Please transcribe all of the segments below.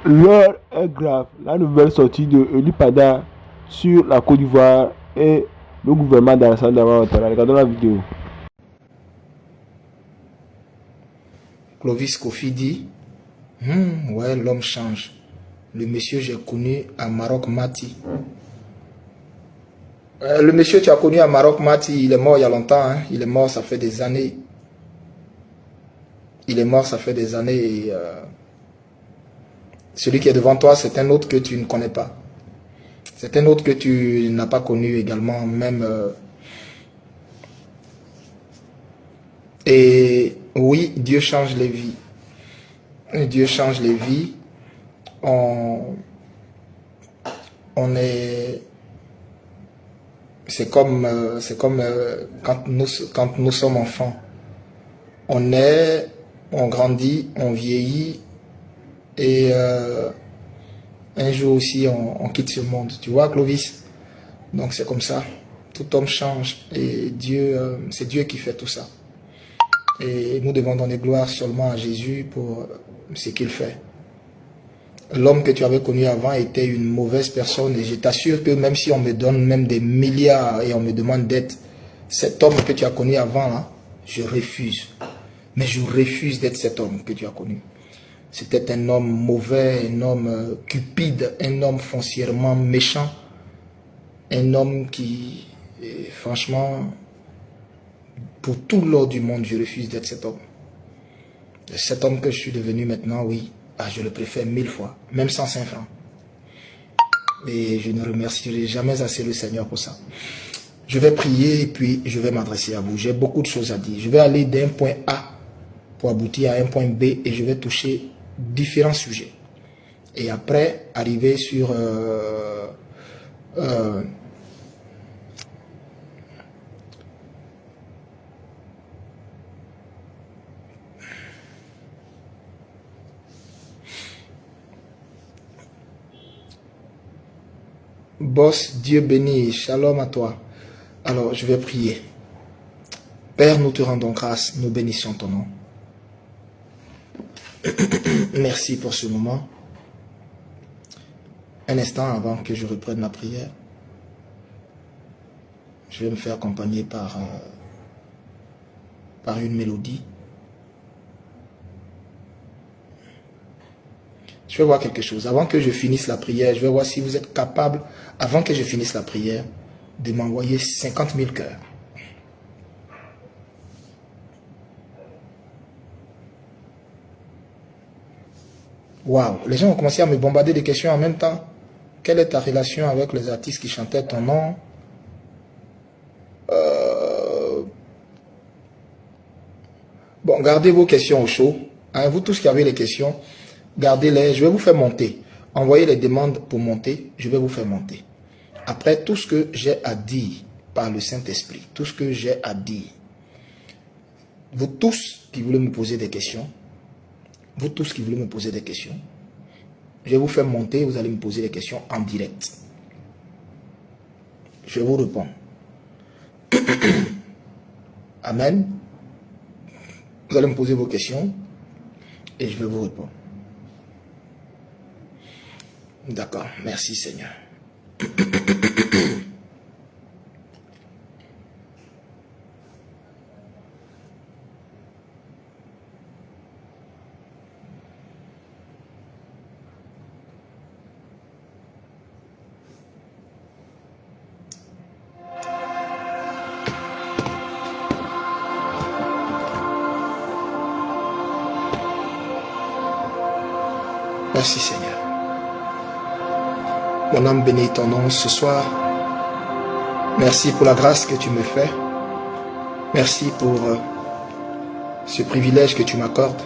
L'heure est grave. La nouvelle sortie de Elipada sur la Côte d'Ivoire et le gouvernement d'Alassane Ouattara. Regardons la vidéo. Clovis Kofi dit, ouais, l'homme change. Le monsieur j'ai connu à Maroc Mati. Le monsieur tu as connu à Maroc Mati, il est mort il y a longtemps. Hein? Il est mort, ça fait des années. Il est mort, ça fait des années. Et, celui qui est devant toi, c'est un autre que tu ne connais pas. C'est un autre que tu n'as pas connu également, même. Et oui, Dieu change les vies. Dieu change les vies. On est... C'est comme quand nous sommes enfants. On est, on grandit, on vieillit et un jour aussi on quitte ce monde. Tu vois, Clovis? Donc c'est comme ça. Tout homme change et Dieu, c'est Dieu qui fait tout ça. Et nous devons donner gloire seulement à Jésus pour ce qu'il fait. L'homme que tu avais connu avant était une mauvaise personne et je t'assure que même si on me donne même des milliards et on me demande d'être cet homme que tu as connu avant là, je refuse. Mais je refuse d'être cet homme que tu as connu. C'était un homme mauvais, un homme cupide, un homme foncièrement méchant, un homme qui, franchement, pour tout l'or du monde, je refuse d'être cet homme. Cet homme que je suis devenu maintenant, oui, je le préfère 1000 fois, même 105 francs. Et je ne remercierai jamais assez le Seigneur pour ça. Je vais prier et puis je vais m'adresser à vous. J'ai beaucoup de choses à dire. Je vais aller d'un point A pour aboutir à un point B et je vais toucher différents sujets. Et après, arriver sur... Boss, Dieu béni, shalom à toi. Alors, je vais prier. Père, nous te rendons grâce, nous bénissons ton nom. Merci pour ce moment. Un instant avant que je reprenne ma prière, je vais me faire accompagner par une mélodie. Je vais voir quelque chose. Avant que je finisse la prière, je vais voir si vous êtes capable, avant que je finisse la prière, de m'envoyer 50 000 cœurs. Waouh, les gens ont commencé à me bombarder de questions en même temps. Quelle est ta relation avec les artistes qui chantaient ton nom? Bon, gardez vos questions au chaud. Hein, vous tous qui avez les questions, gardez-les. Je vais vous faire monter. Envoyez les demandes pour monter. Je vais vous faire monter. Après, tout ce que j'ai à dire par le Saint-Esprit, tout ce que j'ai à dire, vous tous qui voulez me poser des questions, vous tous qui voulez me poser des questions, je vais vous faire monter, vous allez me poser des questions en direct. Je vais vous répondre. Amen. Vous allez me poser vos questions et je vais vous répondre. D'accord. Merci Seigneur. Merci Seigneur. Mon âme bénit ton nom ce soir. Merci pour la grâce que tu me fais. Merci pour ce privilège que tu m'accordes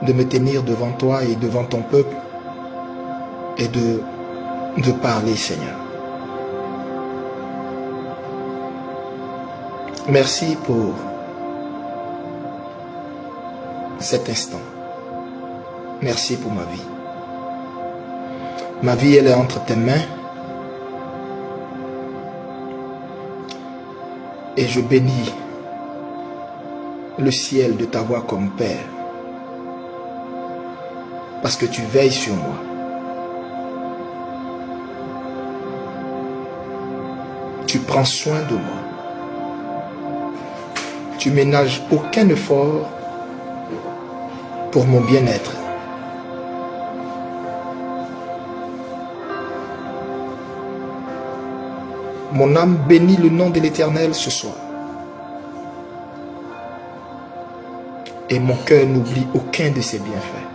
de me tenir devant toi et devant ton peuple et de parler, Seigneur. Merci pour cet instant. Merci pour ma vie. Ma vie, elle est entre tes mains. Et je bénis le ciel de t'avoir comme Père. parce que tu veilles sur moi. Tu prends soin de moi. Tu ménages aucun effort pour mon bien-être. Mon âme bénit le nom de l'Éternel ce soir. Et mon cœur n'oublie aucun de ses bienfaits.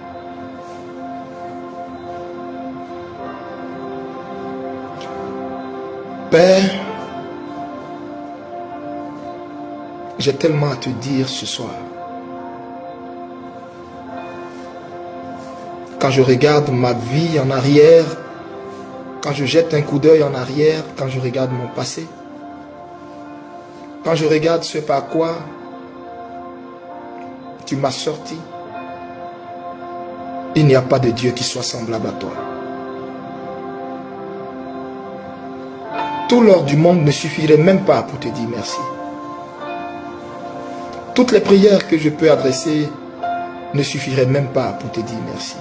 Père, j'ai tellement à te dire ce soir. Quand je regarde ma vie en arrière, quand je jette un coup d'œil en arrière, quand je regarde mon passé, quand je regarde ce par quoi tu m'as sorti, il n'y a pas de Dieu qui soit semblable à toi. Tout l'or du monde ne suffirait même pas pour te dire merci. Toutes les prières que je peux adresser ne suffiraient même pas pour te dire merci.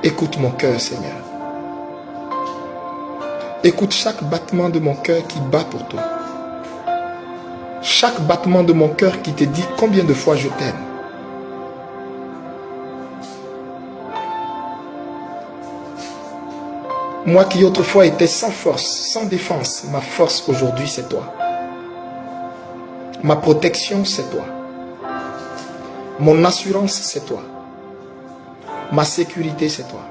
Écoute mon cœur, Seigneur. Écoute chaque battement de mon cœur qui bat pour toi. Chaque battement de mon cœur qui te dit combien de fois je t'aime. Moi qui autrefois étais sans force, sans défense, ma force aujourd'hui c'est toi. Ma protection c'est toi. Mon assurance c'est toi. Ma sécurité c'est toi.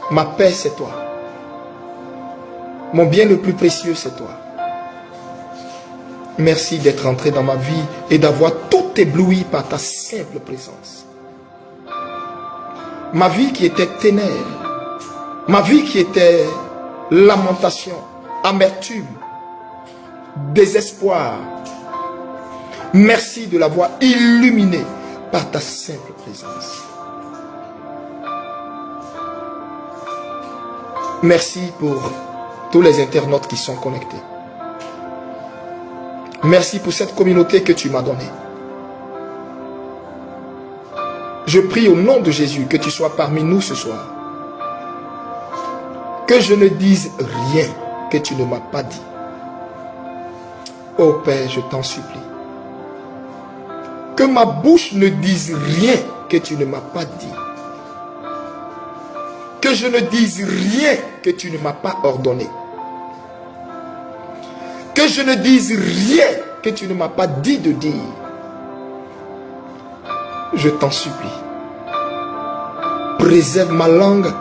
Ma paix c'est toi. Mon bien le plus précieux c'est toi. Merci d'être entré dans ma vie et d'avoir tout ébloui par ta simple présence. Ma vie qui était ténèbres, ma vie qui était lamentation, amertume, désespoir. Merci de l'avoir illuminée par ta simple présence. Merci pour tous les internautes qui sont connectés. Merci pour cette communauté que tu m'as donnée. Je prie au nom de Jésus que tu sois parmi nous ce soir. Que je ne dise rien que tu ne m'as pas dit. Ô Père, je t'en supplie. Que ma bouche ne dise rien que tu ne m'as pas dit. Que je ne dise rien que tu ne m'as pas ordonné. Que je ne dise rien que tu ne m'as pas dit de dire. Je t'en supplie. Préserve ma langue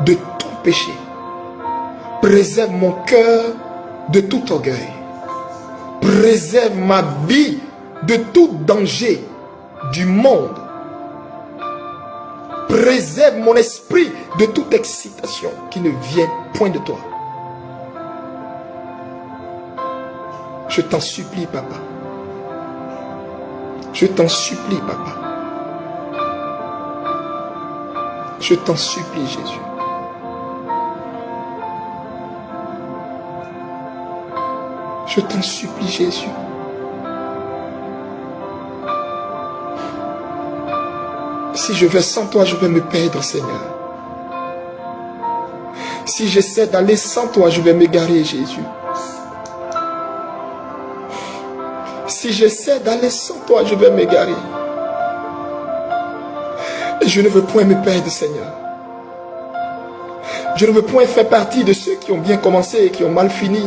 de tout péché. Préserve mon cœur de tout orgueil. Préserve ma vie de tout danger du monde. Préserve mon esprit de toute excitation qui ne vient point de toi. Je t'en supplie, papa. Je t'en supplie, papa. Je t'en supplie, Jésus. Je t'en supplie, Jésus. Si je vais sans toi, je vais me perdre, Seigneur. Si j'essaie d'aller sans toi, je vais m'égarer, Jésus. Si j'essaie d'aller sans toi, je vais m'égarer. Et je ne veux point me perdre, Seigneur. Je ne veux point faire partie de ceux qui ont bien commencé et qui ont mal fini.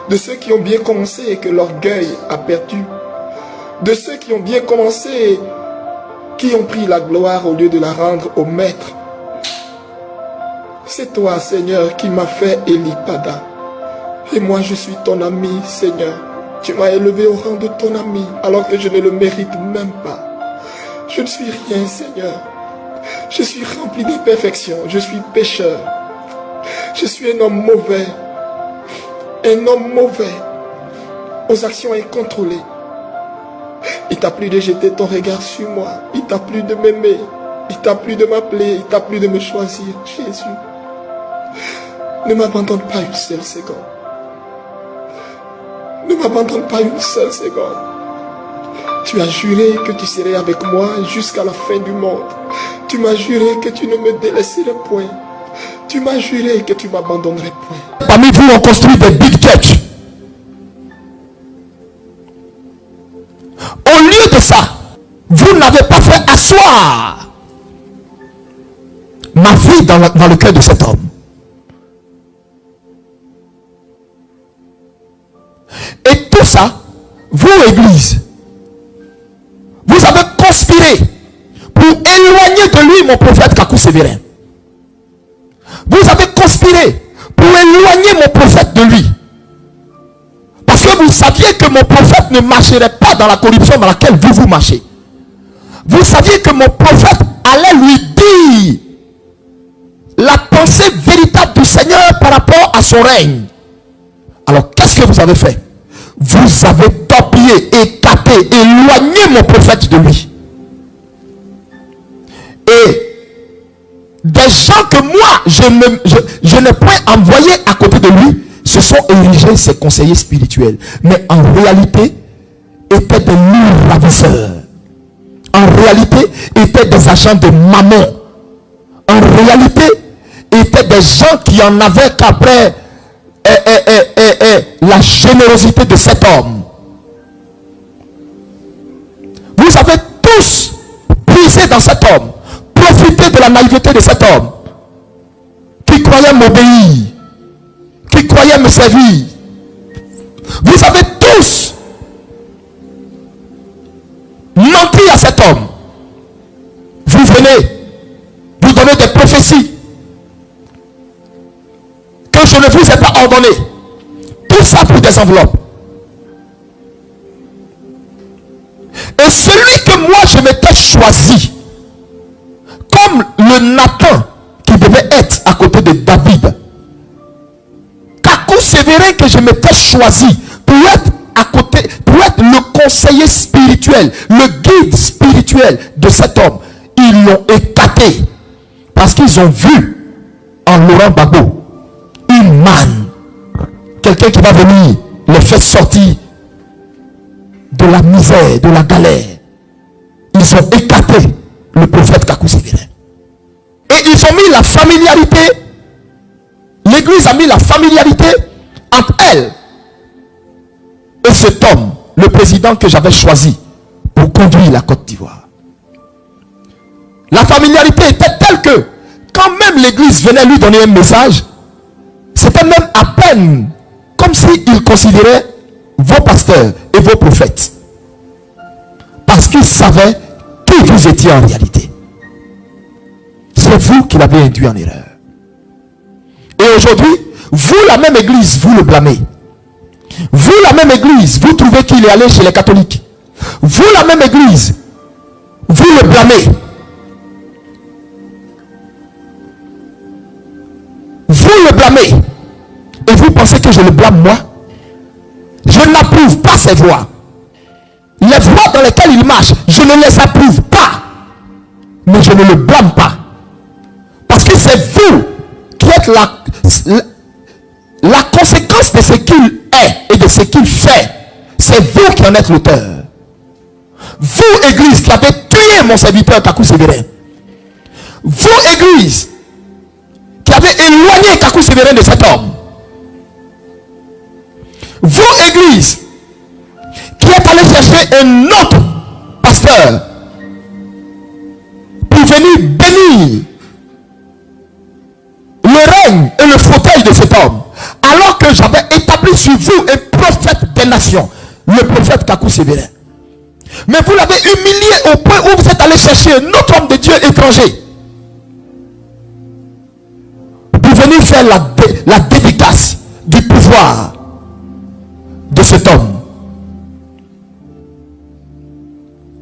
De ceux qui ont bien commencé et que l'orgueil a perdu. De ceux qui ont bien commencé et qui ont pris la gloire au lieu de la rendre au Maître. C'est toi, Seigneur, qui m'as fait Elipada. Et moi, je suis ton ami, Seigneur. Tu m'as élevé au rang de ton ami, alors que je ne le mérite même pas. Je ne suis rien, Seigneur. Je suis rempli d'imperfections. Je suis pécheur. Je suis un homme mauvais. Un homme mauvais. Aux actions incontrôlées. Il t'a plu de jeter ton regard sur moi. Il t'a plu de m'aimer. Il t'a plu de m'appeler. Il t'a plu de me choisir. Jésus, ne m'abandonne pas une seule seconde. Ne m'abandonne pas une seule seconde. Tu as juré que tu serais avec moi jusqu'à la fin du monde. Tu m'as juré que tu ne me délaisserais point. Tu m'as juré que tu m'abandonnerais point. Parmi vous, on construit des big church. Au lieu de ça, vous n'avez pas fait asseoir ma vie dans le cœur de cet homme. Et tout ça, vous, Église, vous avez conspiré pour éloigner de lui mon prophète Kakou Sévérin. Vous avez conspiré pour éloigner mon prophète de lui. Parce que vous saviez que mon prophète ne marcherait pas dans la corruption dans laquelle vous marchez. Vous saviez que mon prophète allait lui dire la pensée véritable du Seigneur par rapport à son règne. Alors, qu'est-ce que vous avez fait? Vous avez torpillé, écarté, éloigné mon prophète de lui. Et des gens que moi, je n'ai point envoyé à côté de lui, se sont érigés ses conseillers spirituels. Mais en réalité, étaient des lourds ravisseurs. En réalité, étaient des agents de mammon. En réalité, étaient des gens qui en avaient qu'après la générosité de cet homme. Vous avez tous puisé dans cet homme, profité de la naïveté de cet homme qui croyait m'obéir, qui croyait me servir. Vous avez tous menti à cet homme. Vous venez vous donner des prophéties que je ne vous ai pas ordonné. Tout ça pour des enveloppes. Et celui que moi je m'étais choisi comme le Nathan qui devait être à côté de David, Kakou Sévérin que je m'étais choisi pour être à côté, pour être le conseiller spirituel, le guide spirituel de cet homme, ils l'ont écarté parce qu'ils ont vu en Laurent Gbagbo une manne, quelqu'un qui va venir les faire sortir de la misère, de la galère. Ils ont écarté le prophète Kakou Sévérin. Et ils ont mis la familiarité, l'église a mis la familiarité entre elle et cet homme, le président que j'avais choisi pour conduire la Côte d'Ivoire. La familiarité était telle que quand même l'église venait lui donner un message, c'était même à peine comme s'il considérait vos pasteurs et vos prophètes. Parce qu'il savait qui vous étiez en réalité. C'est vous qui l'avez induit en erreur. Et aujourd'hui, vous, la même église, vous le blâmez. Vous, la même église, vous trouvez qu'il est allé chez les catholiques. Vous, la même église, vous le blâmez. Vous le blâmez. Et vous pensez que je le blâme moi? Je n'approuve pas ces voies. Les voies dans lesquelles il marche, je ne les approuve pas. Mais je ne le blâme pas. Parce que c'est vous qui êtes la conséquence de ce qu'il est et de ce qu'il fait. C'est vous qui en êtes l'auteur. Vous, église, qui avez tué mon serviteur Kakou Sévérin. Vous, église, qui avez éloigné Kakou Sévérin de cet homme. Vous, église, qui êtes allé chercher un autre pasteur pour venir bénir le règne et le fauteuil de cet homme, alors que j'avais établi sur vous un prophète des nations, le prophète Kakou Sévérin. Mais vous l'avez humilié au point où vous êtes allé chercher un autre homme de Dieu étranger pour venir faire la dédicace du pouvoir de cet homme.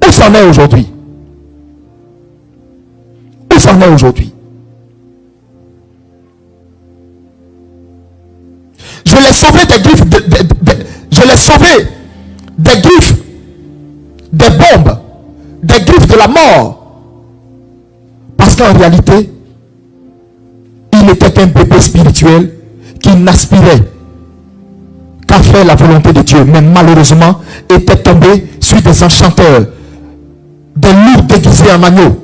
Où s'en est aujourd'hui? Où s'en est aujourd'hui? Je l'ai sauvé des griffes, je l'ai sauvé des griffes, des bombes, des griffes de la mort. Parce qu'en réalité, il n'était qu'un bébé spirituel qui n'aspirait qu'a fait la volonté de Dieu, mais malheureusement était tombé sur des enchanteurs, des loups déguisés en agneaux,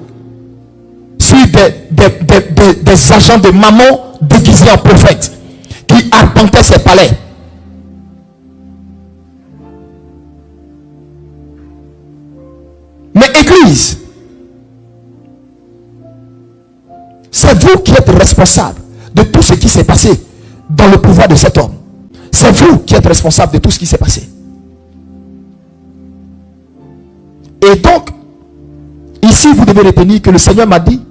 sur des agents de mammon déguisés en prophètes, qui arpentaient ses palais. Mais Église, c'est vous qui êtes responsable de tout ce qui s'est passé dans le pouvoir de cet homme. C'est vous qui êtes responsable de tout ce qui s'est passé. Et donc, ici, vous devez retenir que le Seigneur m'a dit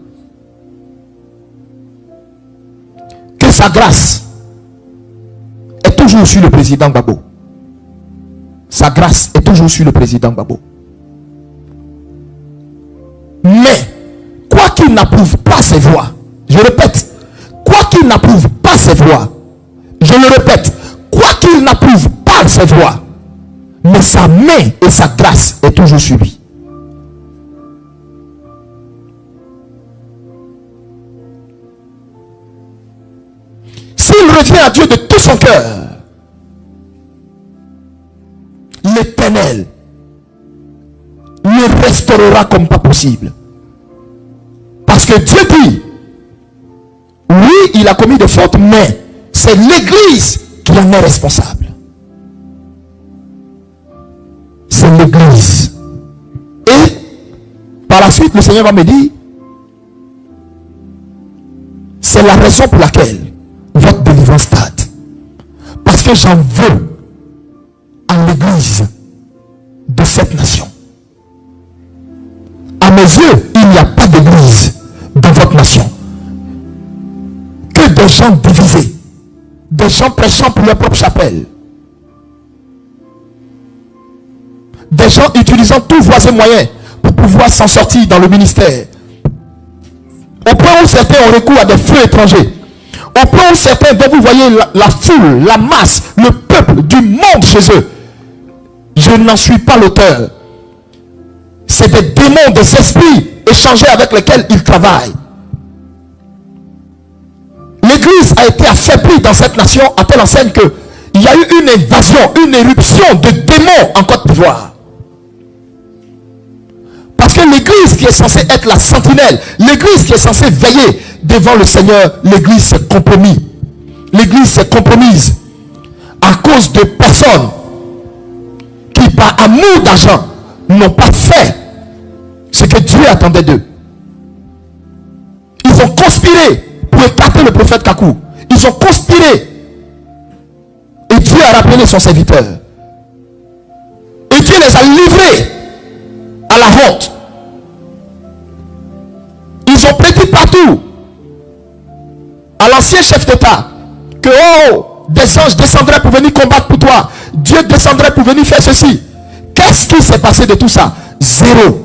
que sa grâce est toujours sur le président Gbagbo. Sa grâce est toujours sur le président Gbagbo. Mais, quoi qu'il n'approuve pas ses voies, je répète, quoi qu'il n'approuve pas ses voies, je le répète, quoi qu'il n'approuve pas ses voies, mais sa main et sa grâce est toujours sur lui. S'il revient à Dieu de tout son cœur, l'Éternel le restaurera comme pas possible. Parce que Dieu dit, oui, il a commis des fautes, mais c'est l'Église qui en est responsable. C'est l'Église. Et par la suite, le Seigneur va me dire, c'est la raison pour laquelle votre délivrance tarde. Parce que j'en veux à l'Église de cette nation. À mes yeux, il n'y a pas d'église dans votre nation. Que des gens divisés, des gens prêchant pour leur propre chapelle, des gens utilisant tous voies et moyens pour pouvoir s'en sortir dans le ministère. Au point où certains ont recours à des feux étrangers. Au point où certains, dont vous voyez la foule, la masse, le peuple du monde chez eux. Je n'en suis pas l'auteur. C'est des démons, des esprits échangés avec lesquels ils travaillent. L'église a été affaiblie dans cette nation à telle enseigne qu'il y a eu une invasion, une éruption de démons en Côte d'Ivoire. Parce que l'église qui est censée être la sentinelle, l'église qui est censée veiller devant le Seigneur, l'église s'est compromise. L'église s'est compromise à cause de personnes qui, par amour d'argent, n'ont pas fait ce que Dieu attendait d'eux. Ils ont conspiré pour écarter le prophète Kakou. Ils ont conspiré. Et Dieu a rappelé son serviteur. Et Dieu les a livrés à la honte. Ils ont prédit partout à l'ancien chef d'État que des anges descendraient pour venir combattre pour toi. Dieu descendrait pour venir faire ceci. Qu'est-ce qui s'est passé de tout ça? Zéro.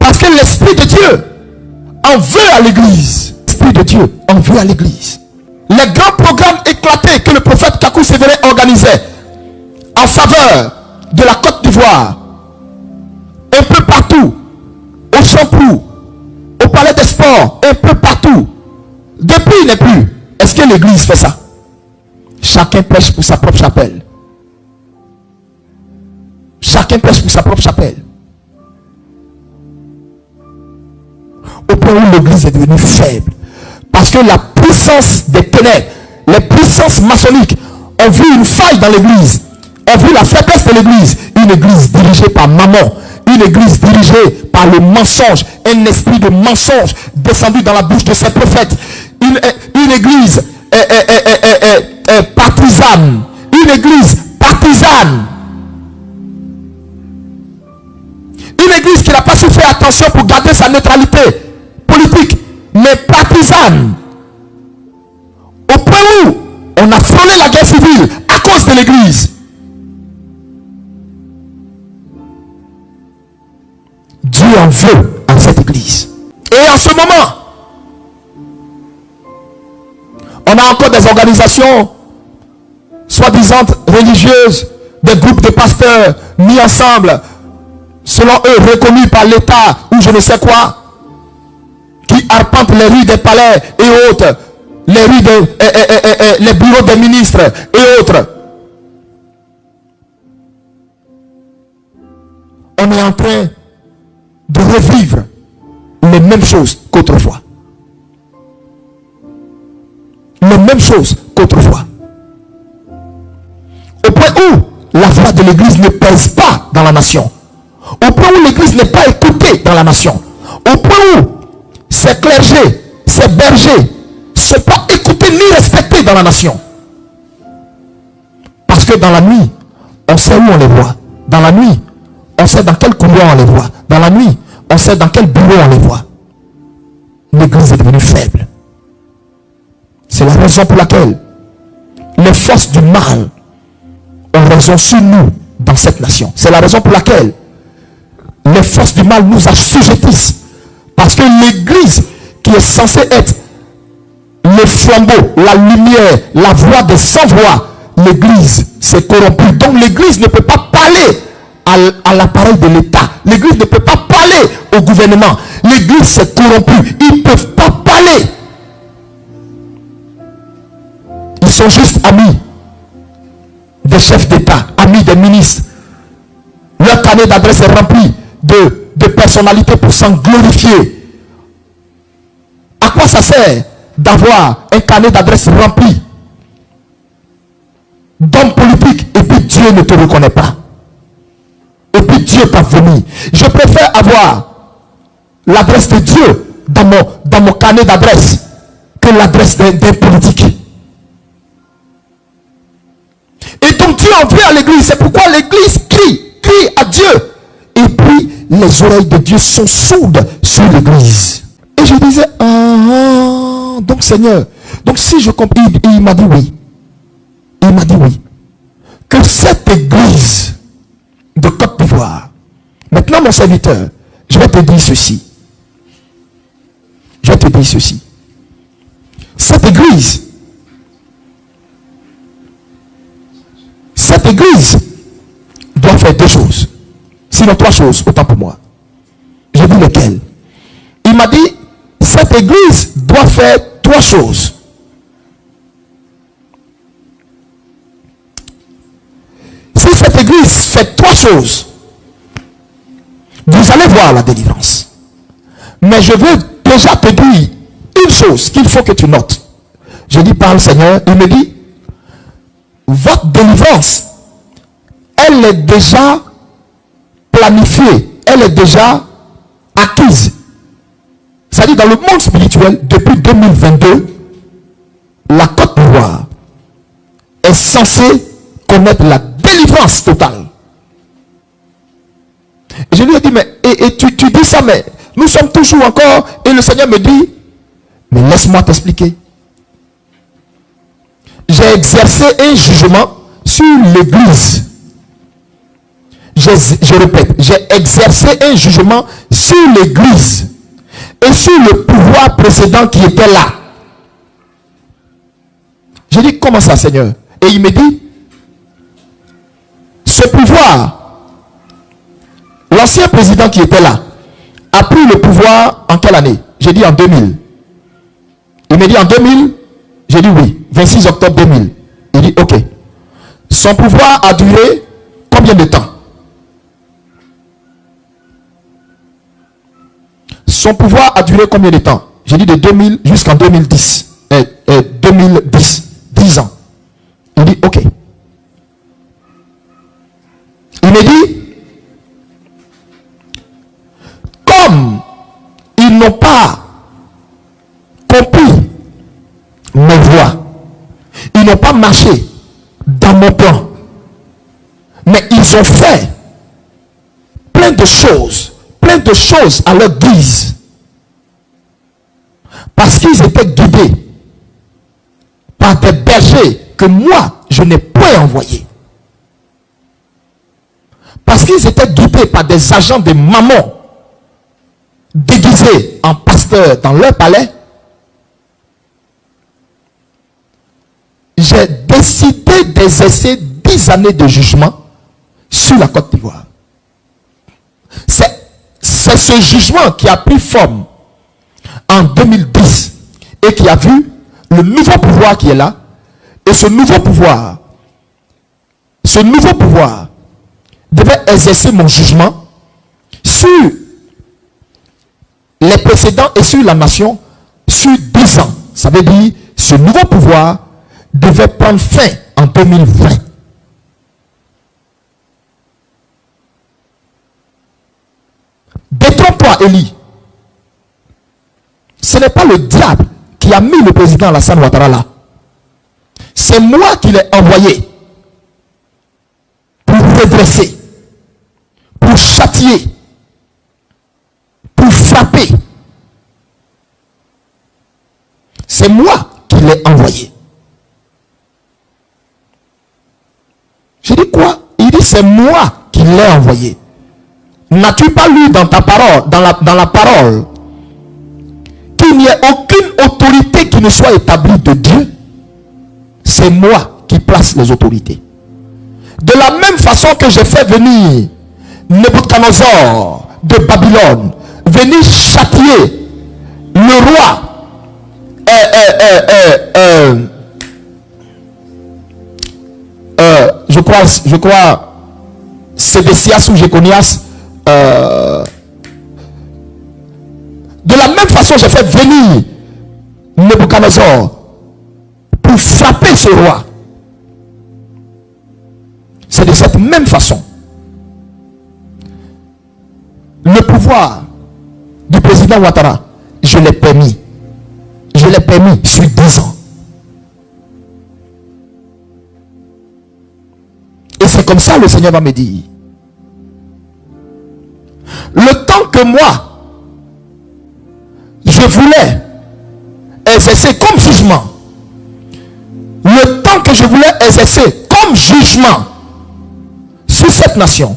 Parce que l'Esprit de Dieu en veut à l'église. L'Esprit de Dieu en veut à l'église. Les grands programmes éclatés que le prophète Kakou Sévérin organisait en faveur de la Côte d'Ivoire, un peu partout, au Champlou, au Palais des Sports, un peu partout. Depuis, il n'est plus. Est-ce que l'église fait ça? Chacun prêche pour sa propre chapelle. Chacun prêche pour sa propre chapelle. Au point où l'église est devenue faible. Parce que la puissance des ténèbres, les puissances maçonniques ont vu une faille dans l'église. Ont vu la faiblesse de l'église. Une église dirigée par Mammon. Une église dirigée par le mensonge. Un esprit de mensonge descendu dans la bouche de ses prophètes. Une église partisane. Une église partisane. Une église qui n'a pas su faire attention pour garder sa neutralité politique, mais partisane. Au point où on a frôlé la guerre civile à cause de l'église. Dieu en veut à cette église. Et en ce moment, on a encore des organisations soi-disant religieuses, des groupes de pasteurs mis ensemble, selon eux reconnus par l'État ou je ne sais quoi, qui arpentent les rues des palais et autres, les rues les bureaux des ministres et autres. On est en train de revivre les mêmes choses qu'autrefois. Les mêmes choses qu'autrefois. Au point où la voix de l'église ne pèse pas dans la nation. Au point où l'église n'est pas écoutée dans la nation. Au point où ces clergés, ces bergers ne sont pas écoutés ni respectés dans la nation. Parce que dans la nuit, on sait où on les voit. Dans la nuit, on sait dans quel couloir on les voit. Dans la nuit, on sait dans quel bureau on les voit. L'église est devenue faible. C'est la raison pour laquelle les forces du mal ont raison sur nous dans cette nation. C'est la raison pour laquelle les forces du mal nous assujettissent. Parce que l'église qui est censée être le flambeau, la lumière, la voix des sans-voix, l'église s'est corrompue. Donc l'église ne peut pas parler à l'appareil de l'État. L'église ne peut pas parler au gouvernement. L'église s'est corrompue. Ils ne peuvent pas parler. Ils sont juste amis des chefs d'État, amis des ministres. Leur carnet d'adresse est rempli de personnalités pour s'en glorifier. À quoi ça sert d'avoir un carnet d'adresse rempli d'hommes politiques et puis Dieu ne te reconnaît pas? Et puis Dieu t'a vomi. Je préfère avoir l'adresse de Dieu dans mon carnet d'adresse que l'adresse des politiques. Et donc Dieu en veut à l'église. C'est pourquoi l'église crie à Dieu. Et puis les oreilles de Dieu sont sourdes sur l'église. Et je disais, donc Seigneur, donc si je comprends, il m'a dit oui. Il m'a dit oui. Que cette église de Côte d'Ivoire, maintenant mon serviteur, je vais te dire ceci. Je vais te dire ceci. Cette église doit faire deux choses. Sinon trois choses, autant pour moi. Je dis lesquelles. Il m'a dit, cette église doit faire trois choses. Si cette église fait trois choses, vous allez voir la délivrance. Mais je veux déjà te dire une chose qu'il faut que tu notes. Je dis par le Seigneur, il me dit, votre délivrance, elle est déjà planifiée, elle est déjà acquise. C'est-à-dire dans le monde spirituel, depuis 2022, la Côte d'Ivoire est censée connaître la délivrance totale. Et je lui ai dit, mais tu dis ça, mais nous sommes toujours encore, et le Seigneur me dit, mais laisse-moi t'expliquer. J'ai exercé un jugement sur l'église. Je répète, j'ai exercé un jugement sur l'église et sur le pouvoir précédent qui était là. J'ai dit, comment ça, Seigneur? Et il me dit, ce pouvoir, l'ancien président qui était là, a pris le pouvoir en quelle année? J'ai dit en 2000. Il me dit en 2000. J'ai dit oui, 26 octobre 2000. Il dit ok. Son pouvoir a duré combien de temps? Son pouvoir a duré combien de temps? J'ai dit de 2000 jusqu'en 2010. 2010. 10 ans. Il dit ok. Il me dit, comme ils n'ont pas compris mes voies, ils n'ont pas marché dans mon plan, mais ils ont fait plein de choses à leur guise, parce qu'ils étaient guidés par des bergers que moi je n'ai point envoyés, parce qu'ils étaient guidés par des agents de mammon déguisés en pasteurs dans leur palais. J'ai décidé d'exercer 10 années de jugement sur la Côte d'Ivoire. C'est ce jugement qui a pris forme en 2010 et qui a vu le nouveau pouvoir qui est là, et ce nouveau pouvoir devait exercer mon jugement sur les précédents et sur la nation sur 10 ans. Ça veut dire ce nouveau pouvoir devait prendre fin en 2020. Détrompe-toi, Élie. Ce n'est pas le diable qui a mis le président Alassane Ouattara là. C'est moi qui l'ai envoyé pour redresser, pour châtier, pour frapper. C'est moi qui l'ai envoyé. J'ai dit quoi? Il dit c'est moi qui l'ai envoyé. N'as-tu pas lu dans ta parole, dans la parole, qu'il n'y ait aucune autorité qui ne soit établie de Dieu? C'est moi qui place les autorités. De la même façon que j'ai fait venir Nebuchadnezzar de Babylone, venir châtier le roi je crois Sédécias ou Jéconias. De la même façon, j'ai fait venir Nebuchadnezzar pour frapper ce roi. C'est de cette même façon. Le pouvoir du président Ouattara, je l'ai permis. Je l'ai permis sur 10 ans. Et c'est comme ça le Seigneur va me dire. Le temps que moi, je voulais exercer comme jugement, le temps que je voulais exercer comme jugement sur cette nation,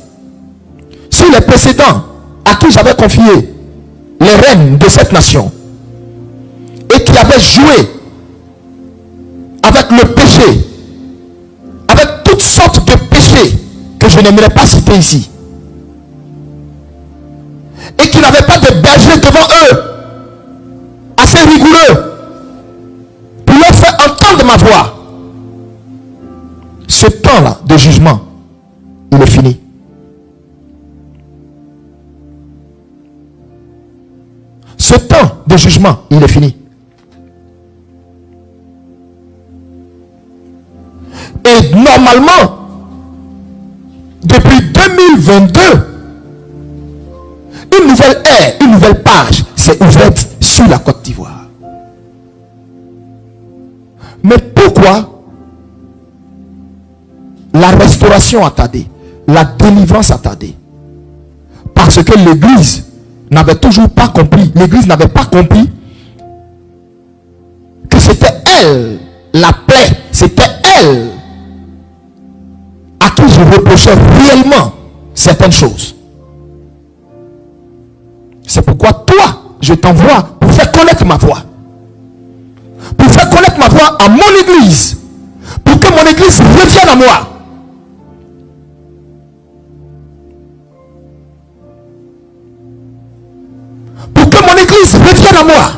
sur les précédents à qui j'avais confié les rênes de cette nation et qui avaient joué avec le péché, avec toutes sortes de péchés que je n'aimerais pas citer ici, et qui n'avaient pas de berger devant eux assez rigoureux pour leur faire entendre ma voix. Ce temps-là de jugement, il est fini. Ce temps de jugement, il est fini. Et normalement, depuis 2022, une nouvelle ère, une nouvelle page s'est ouverte sur la Côte d'Ivoire. Mais pourquoi la restauration a tardé, la délivrance a tardé? Parce que l'Église n'avait toujours pas compris, l'Église n'avait pas compris que c'était elle la plaie, c'était elle à qui je reprochais réellement certaines choses. C'est pourquoi toi, je t'envoie pour faire connaître ma voix. Pour faire connaître ma voix à mon église. Pour que mon église revienne à moi. Pour que mon église revienne à moi.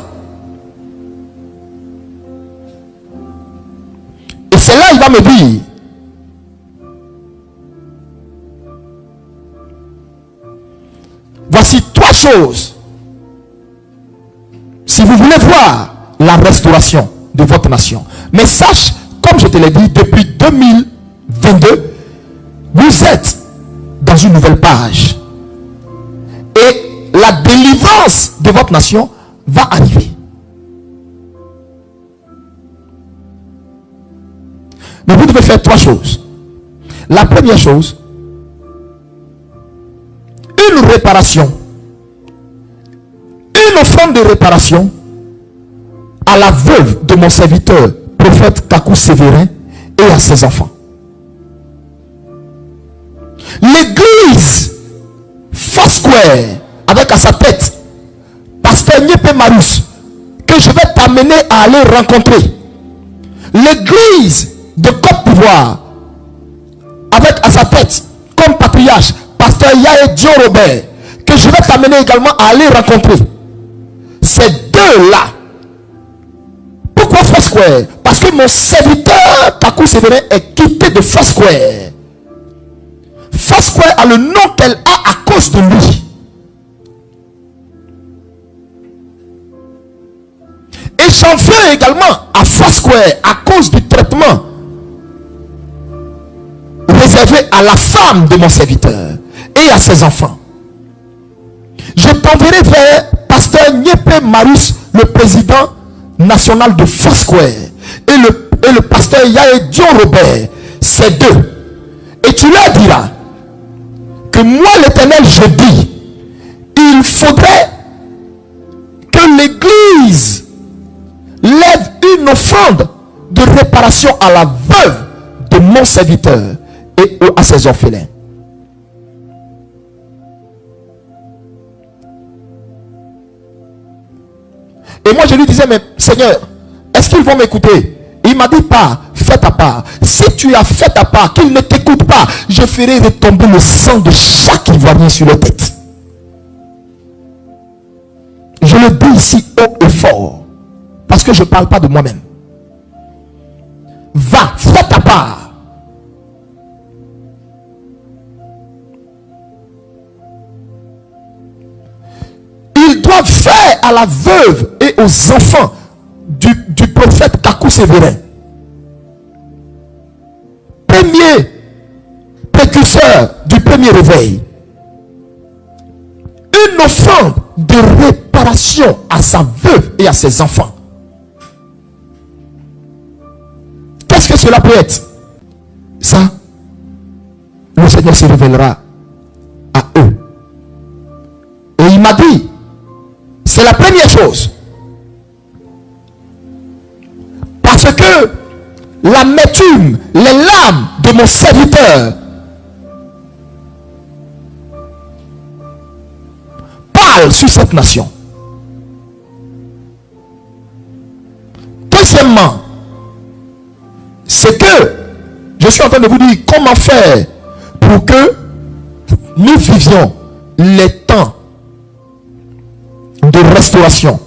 Et c'est là il va me dire, voici 3 choses. Si vous voulez voir la restauration de votre nation, mais sache, comme je te l'ai dit, depuis 2022, vous êtes dans une nouvelle page. Et la délivrance de votre nation va arriver. Mais vous devez faire 3 choses. La première chose, une réparation, une offrande de réparation à la veuve de mon serviteur, prophète Kakou Sévérin, et à ses enfants. L'église Foursquare, avec à sa tête pasteur Nyepé Marus, que je vais t'amener à aller rencontrer. L'église de Côte d'Ivoire, avec à sa tête comme patriarche pasteur Yaé Dio Robert, que je vais t'amener également à aller rencontrer. Ces deux-là, pourquoi Foursquare. Parce que mon serviteur Kakou Sévérin est quitté de Foursquare. Foursquare a le nom qu'elle a à cause de lui. Et j'en veux également à Foursquare à cause du traitement réservé à la femme de mon serviteur et à ses enfants. Je t'enverrai vers pasteur Niépé Marus, le président national de Foursquare, et le pasteur Yaé Dion Robert, ces deux. Et tu leur diras que moi l'Éternel je dis, il faudrait que l'Église lève une offrande de réparation à la veuve de mon serviteur et à ses orphelins. Et moi je lui disais, mais Seigneur, est-ce qu'ils vont m'écouter? Il m'a dit, pas, fais ta part. Si tu as fait ta part, qu'ils ne t'écoutent pas, je ferai retomber le sang de chaque Ivoirien sur leur tête. Je le dis ici haut et fort, parce que je ne parle pas de moi-même. Va, fais ta part. Ils doivent faire à la veuve et aux enfants du prophète Kakou Sévérin, premier précurseur du premier réveil, une offrande de réparation à sa veuve et à ses enfants. Qu'est-ce que cela peut être? Ça, le Seigneur se révélera à eux. Et il m'a dit, c'est la première chose. Parce que l'amertume, les larmes de mon serviteur parlent sur cette nation. Deuxièmement, c'est que je suis en train de vous dire comment faire pour que nous vivions les temps de restauration,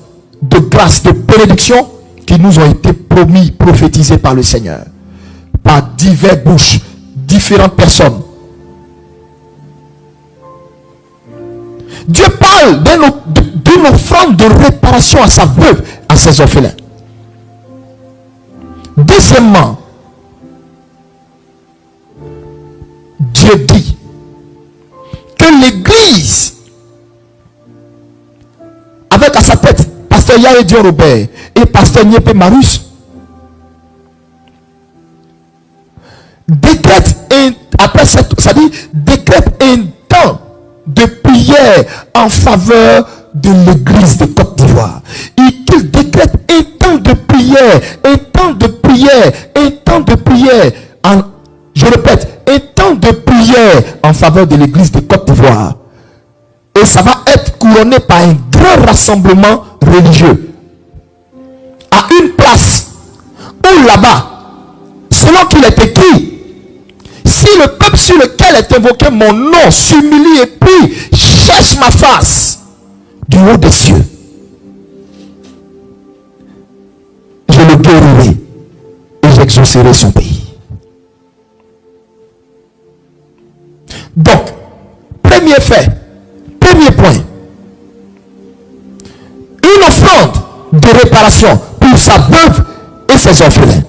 de grâce, de bénédiction qui nous ont été promis, prophétisés par le Seigneur, par diverses bouches, différentes personnes. Dieu parle d'une offrande de réparation à sa veuve, à ses orphelins. Deuxièmement, Dieu dit que l'Église, avec à sa tête pasteur Yaé Dion Robert et pasteur Niépé Marus, décrète un temps de prière en faveur de l'Église de Côte d'Ivoire. Il décrète un temps de prière, un temps de prière, un temps de prière, je répète, un temps de prière en faveur de l'Église de Côte d'Ivoire. Et ça va être couronné par un grand rassemblement religieux à une place où là-bas, selon qu'il est écrit, si le peuple sur lequel est invoqué mon nom s'humilie et prie, cherche ma face du haut des cieux, je le guérirai et j'exaucerai son pays. Donc, premier fait, premier point, une offrande de réparation pour sa veuve et ses orphelins.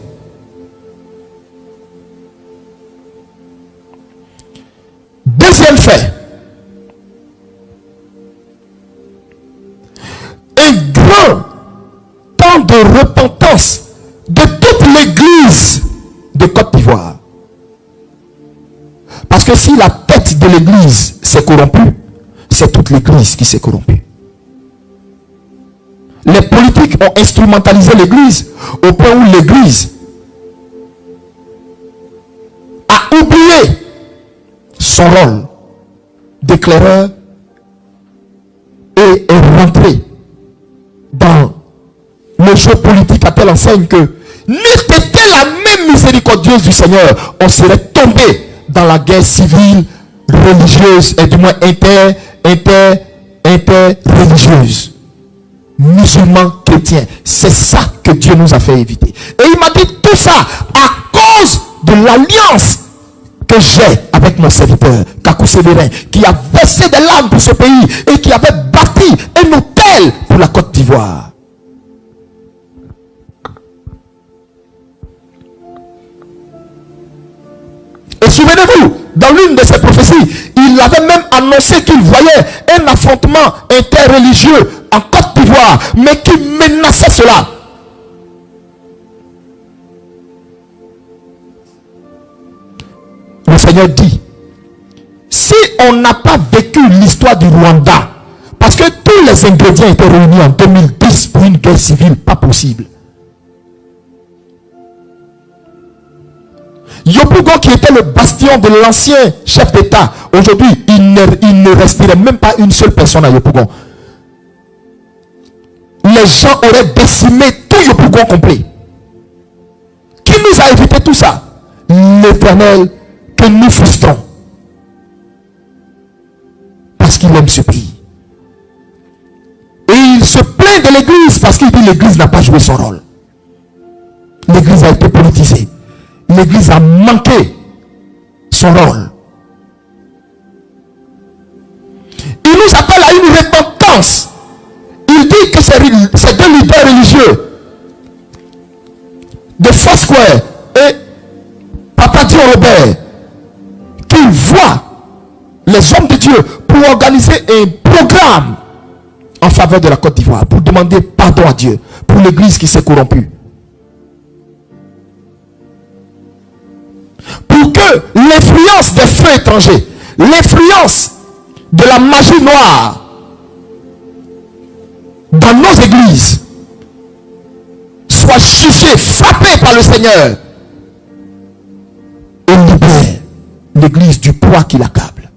Deuxième fait, un grand temps de repentance de toute l'Église de Côte d'Ivoire. Parce que si la tête de l'Église s'est corrompue, c'est toute l'Église qui s'est corrompue. Les politiques ont instrumentalisé l'Église au point où l'Église a oublié son rôle d'éclaireur et est rentrée dans le jeu politique à telle enseigne que n'eût été la même miséricordieuse du Seigneur, on serait tombé dans la guerre civile, religieuse et du moins inter-religieuse. musulmans, chrétiens. C'est ça que Dieu nous a fait éviter. Et il m'a dit tout ça à cause de l'alliance que j'ai avec mon serviteur, Kakou Sévérin, qui a versé des larmes pour ce pays et qui avait bâti un hôtel pour la Côte d'Ivoire. Et souvenez-vous, dans l'une de ses prophéties, il avait même annoncé qu'il voyait un affrontement interreligieux en Côte d'Ivoire, mais qui menaçait cela. Le Seigneur dit, si on n'a pas vécu l'histoire du Rwanda, parce que tous les ingrédients étaient réunis en 2010 pour une guerre civile, pas possible. Yopougon, qui était le bastion de l'ancien chef d'État, aujourd'hui, il ne resterait même pas une seule personne à Yopougon. Les gens auraient décimé tout Yopougon complet. Qui nous a évité tout ça? L'Éternel que nous frustrons. Parce qu'il aime ce pays. Et il se plaint de l'église parce qu'il dit l'église n'a pas joué son rôle. L'église a été politisée. L'église a manqué son rôle. Il nous appelle à une repentance. Il dit que ces deux leaders religieux de Foursquare et Papa Dieu Robert, qu'ils voient les hommes de Dieu pour organiser un programme en faveur de la Côte d'Ivoire, pour demander pardon à Dieu pour l'église qui s'est corrompue. Pour que l'influence des feux étrangers, l'influence de la magie noire dans nos églises soit jugée, frappée par le Seigneur et libère l'église du poids qui l'accable.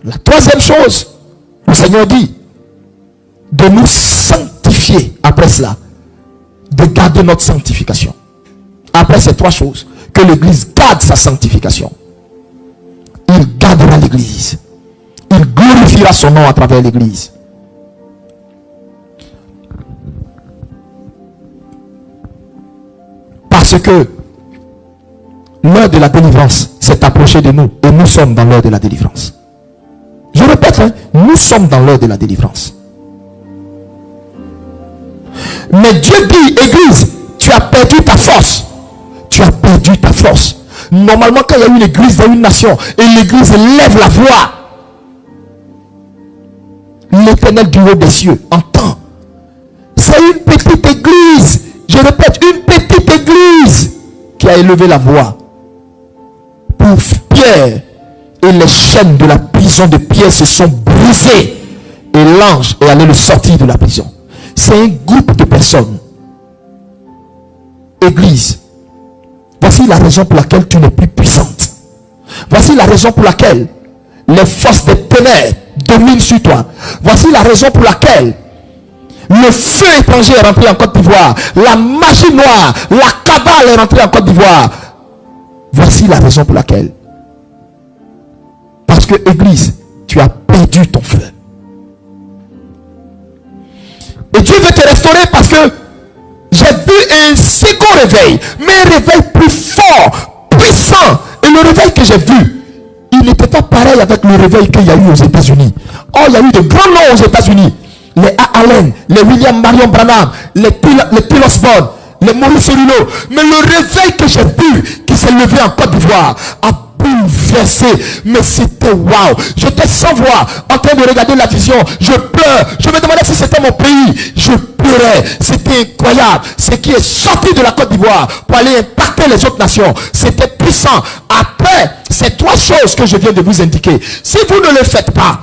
La troisième chose, le Seigneur dit de nous sanctifier après cela, de garder notre sanctification. Après ces trois choses, que l'église garde sa sanctification. Il gardera l'église. Il glorifiera son nom à travers l'église. Parce que l'heure de la délivrance s'est approchée de nous et nous sommes dans l'heure de la délivrance. Je répète, nous sommes dans l'heure de la délivrance. Mais Dieu dit, église, tu as perdu ta force. Tu as perdu ta force. Normalement, quand il y a une église dans une nation et l'église lève la voix, l'Éternel du haut des cieux entend. C'est une petite église, je répète, une petite église qui a élevé la voix pour Pierre, et les chaînes de la prison de Pierre se sont brisées et l'ange est allé le sortir de la prison. C'est un groupe de personnes. Église, voici la raison pour laquelle tu n'es plus puissante. Voici la raison pour laquelle les forces des ténèbres dominent sur toi. Voici la raison pour laquelle le feu étranger est rentré en Côte d'Ivoire. La magie noire, la cabale est rentrée en Côte d'Ivoire. Voici la raison pour laquelle. Parce que, église, tu as perdu ton feu. Et Dieu veut te restaurer parce que j'ai vu un second réveil, mais un réveil plus fort, puissant. Et le réveil que j'ai vu, il n'était pas pareil avec le réveil qu'il y a eu aux États-Unis. Oh, il y a eu de grands noms aux États-Unis. Les A. Allen, les William Marion Branham, les Phil Osborne, les Maurice Cerullo. Mais le réveil que j'ai vu, qui s'est levé en Côte d'Ivoire, a bouleversé. Mais c'était waouh. J'étais sans voix, en train de regarder la vision. Je pleure. Je me demandais si c'était mon pays. Je pleurais. C'était incroyable. Ce qui est sorti de la Côte d'Ivoire pour aller impacter les autres nations. C'était puissant. Après ces trois choses que je viens de vous indiquer, si vous ne le faites pas,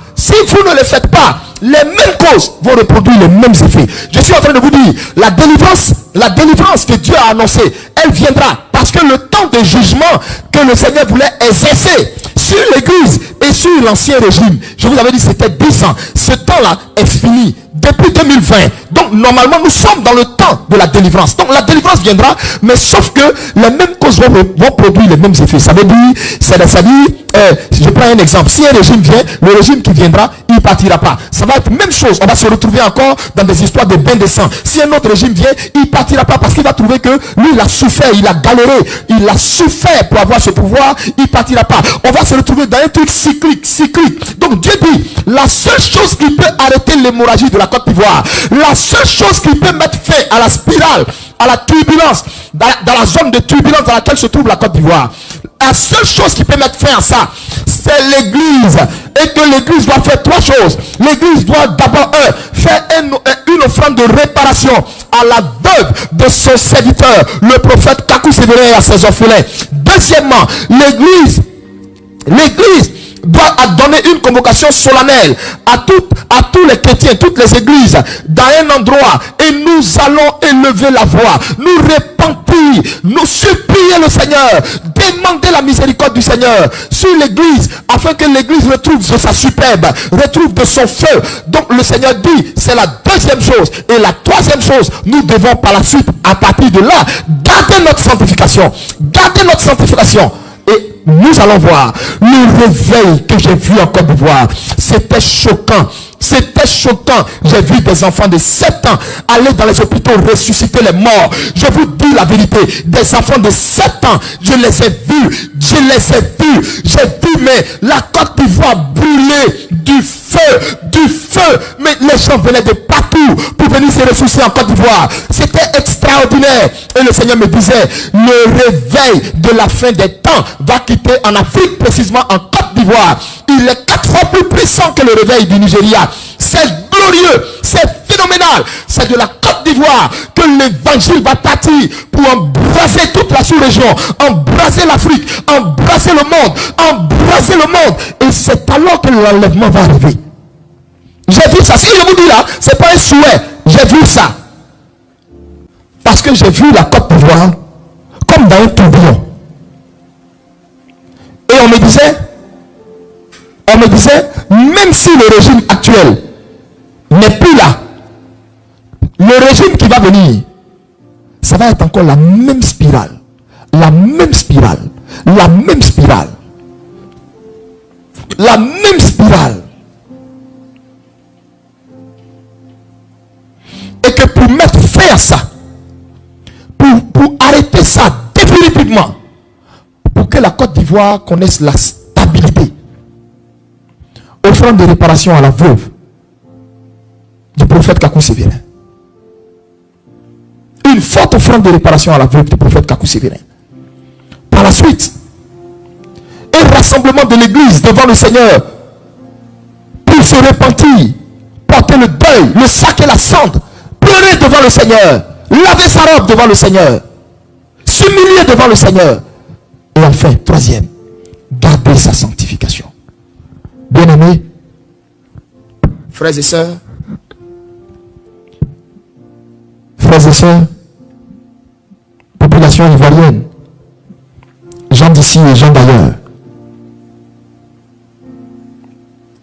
les mêmes causes vont reproduire les mêmes effets. Je suis en train de vous dire, la délivrance que Dieu a annoncée, elle viendra parce que le temps de jugement que le Seigneur voulait exercer sur l'église et sur l'ancien régime, je vous avais dit c'était 10 ans. Ce temps-là est fini. Depuis 2020. Donc normalement nous sommes dans le temps de la délivrance. Donc la délivrance viendra, mais sauf que les mêmes causes vont produire les mêmes effets. Ça veut dire, je prends un exemple. Si un régime vient, le régime qui viendra, il ne partira pas. Ça va être la même chose. On va se retrouver encore dans des histoires de bain de sang. Si un autre régime vient, il ne partira pas parce qu'il va trouver que lui, il a souffert, il a galéré, il a souffert pour avoir ce pouvoir, il ne partira pas. On va se retrouver dans un truc cyclique. Donc Dieu dit, la seule chose qui peut arrêter l'hémorragie de la Côte d'Ivoire, la seule chose qui peut mettre fin à la spirale, à la turbulence, dans la zone de turbulence dans laquelle se trouve la Côte d'Ivoire, la seule chose qui peut mettre fin à ça, c'est l'église. Et que l'église doit faire trois choses. L'église doit d'abord faire une offrande de réparation à la veuve de son serviteur, le prophète Kakou Sévérin, et à ses orphelins. Deuxièmement, l'église doit donner une convocation solennelle à tous les chrétiens, toutes les églises, dans un endroit, et nous allons élever la voix, nous repentir, nous supplier le Seigneur, demander la miséricorde du Seigneur sur l'église, afin que l'église retrouve de sa superbe, retrouve de son feu. Donc le Seigneur dit, c'est la deuxième chose. Et la troisième chose, nous devons par la suite, à partir de là, garder notre sanctification. Et nous allons voir le réveil que j'ai vu en Côte d'Ivoire. C'était choquant. J'ai vu des enfants de 7 ans aller dans les hôpitaux ressusciter les morts. Je vous dis la vérité. Des enfants de 7 ans, je les ai vus. J'ai vu, mais la Côte d'Ivoire brûler du feu. Mais les gens venaient de partout pour venir se ressourcer en Côte d'Ivoire. C'était extraordinaire. Et le Seigneur me disait, le réveil de la fin des temps va quitter en Afrique, précisément en Côte d'Ivoire. Il est 4 fois plus puissant que le réveil du Nigeria. C'est glorieux, c'est phénoménal. C'est de la Côte d'Ivoire que l'évangile va partir pour embraser toute la sous-région, embraser l'Afrique, embraser le monde. Et c'est alors que l'enlèvement va arriver. J'ai vu ça. Si je vous dis là, c'est pas un souhait. J'ai vu ça. Parce que j'ai vu la Côte d'Ivoire comme dans un tourbillon. Et on me disait, même si le régime actuel n'est plus là, le régime qui va venir, ça va être encore la même spirale. Et que pour mettre fin à ça, pour arrêter ça définitivement, pour que la Côte d'Ivoire connaisse la stabilité, offrande de réparation à la veuve du prophète Kakou Sévérin. Une forte offrande de réparation à la veuve du prophète Kakou Sévérin. Par la suite, un rassemblement de l'église devant le Seigneur pour se repentir, porter le deuil, le sac et la cendre, pleurer devant le Seigneur, laver sa robe devant le Seigneur, s'humilier devant le Seigneur. Et enfin, troisième, garder sa sanctification. Bien-aimés, frères et sœurs, population ivoirienne, gens d'ici et gens d'ailleurs,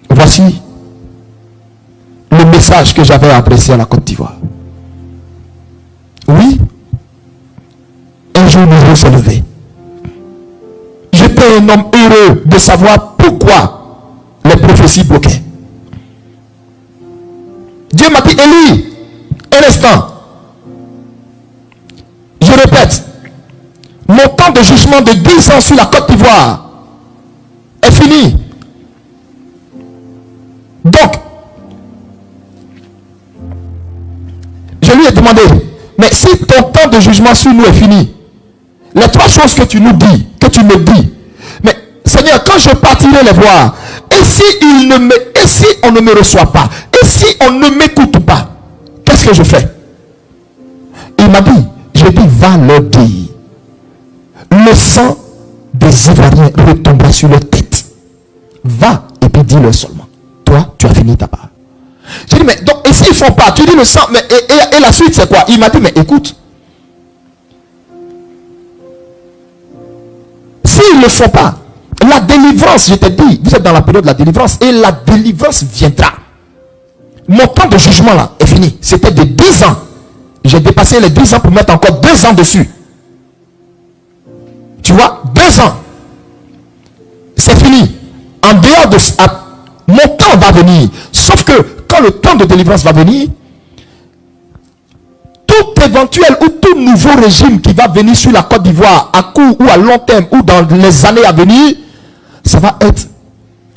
voici le message que j'avais adressé à la Côte d'Ivoire. Oui, un jour nous allons se lever. J'étais un homme heureux de savoir pourquoi les prophéties bloquaient. Dieu m'a dit, Élie, un instant. Je répète, mon temps de jugement de 10 ans sur la Côte d'Ivoire est fini. Donc, je lui ai demandé, mais si ton temps de jugement sur nous est fini, les 3 choses que tu nous dis, que tu me dis, mais Seigneur, quand je partirai les voir, et si on ne me reçoit pas, et si on ne m'écoute pas, qu'est-ce que je fais? Il m'a dit, je dis, va leur dire, le sang des Ivoiriens retombera sur leur tête. Va et puis dis-leur seulement, toi, tu as fini ta part. J'ai dit, mais donc, et s'ils ne font pas, tu dis le sang, mais et la suite c'est quoi? Il m'a dit, mais écoute, s'ils ne le font pas, la délivrance, je t'ai dit, vous êtes dans la période de la délivrance, et la délivrance viendra. mon temps de jugement là est fini. C'était de 10 ans. J'ai dépassé les 10 ans pour mettre encore 2 ans dessus. Tu vois, 2 ans. C'est fini. En dehors de ça, mon temps va venir. Sauf que quand le temps de délivrance va venir, tout éventuel ou tout nouveau régime qui va venir sur la Côte d'Ivoire à court ou à long terme ou dans les années à venir, ça va être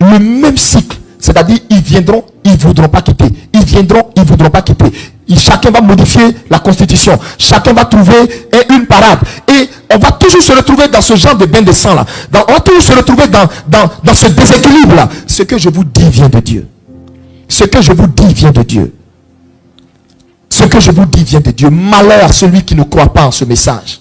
le même cycle. C'est-à-dire, ils viendront, ils ne voudront pas quitter. Ils viendront, ils ne voudront pas quitter. Chacun va modifier la constitution. Chacun va trouver une parade. Et on va toujours se retrouver dans ce genre de bain de sang là. On va toujours se retrouver dans ce déséquilibre là. Ce que je vous dis vient de Dieu. Ce que je vous dis vient de Dieu. Ce que je vous dis vient de Dieu. Malheur à celui qui ne croit pas en ce message.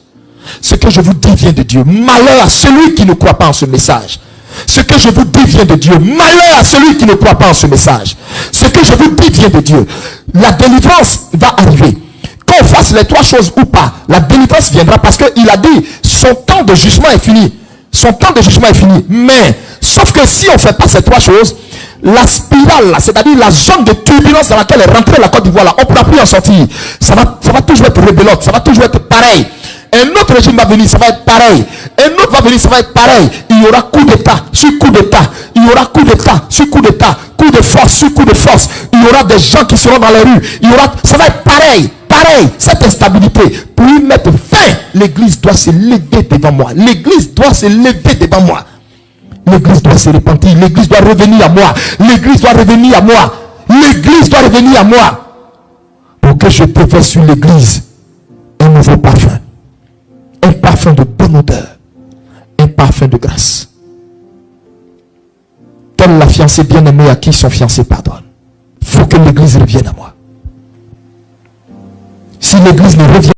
Ce que je vous dis vient de Dieu. Malheur à celui qui ne croit pas en ce message. Ce que je vous dis vient de Dieu. Malheur à celui qui ne croit pas en ce message. Ce que je vous dis vient de Dieu. La délivrance va arriver. Qu'on fasse les 3 choses ou pas, la délivrance viendra parce qu'il a dit son temps de jugement est fini. Son temps de jugement est fini. Mais, sauf que si on ne fait pas ces 3 choses, la spirale, c'est-à-dire la zone de turbulence dans laquelle est rentrée la Côte d'Ivoire, là, on ne pourra plus en sortir. Ça va toujours être rebelote, ça va toujours être pareil. Un autre régime va venir, ça va être pareil. Un autre va venir, ça va être pareil. Il y aura coup d'état sur coup d'état. Il y aura coup d'état sur coup d'état. Coup de force sur coup de force. Il y aura des gens qui seront dans les rues. Ça va être pareil. Pareil, cette instabilité. Pour y mettre fin, l'église doit se lever devant moi. L'église doit se lever devant moi. L'église doit se repentir. L'église doit revenir à moi. L'église doit revenir à moi. L'église doit revenir à moi. Pour que je déverse sur l'église un nouveau parfum. Un parfum de bonne odeur. Un parfum de grâce. Telle la fiancée bien-aimée à qui son fiancé pardonne. Il faut que l'église revienne à moi. Si l'église ne revient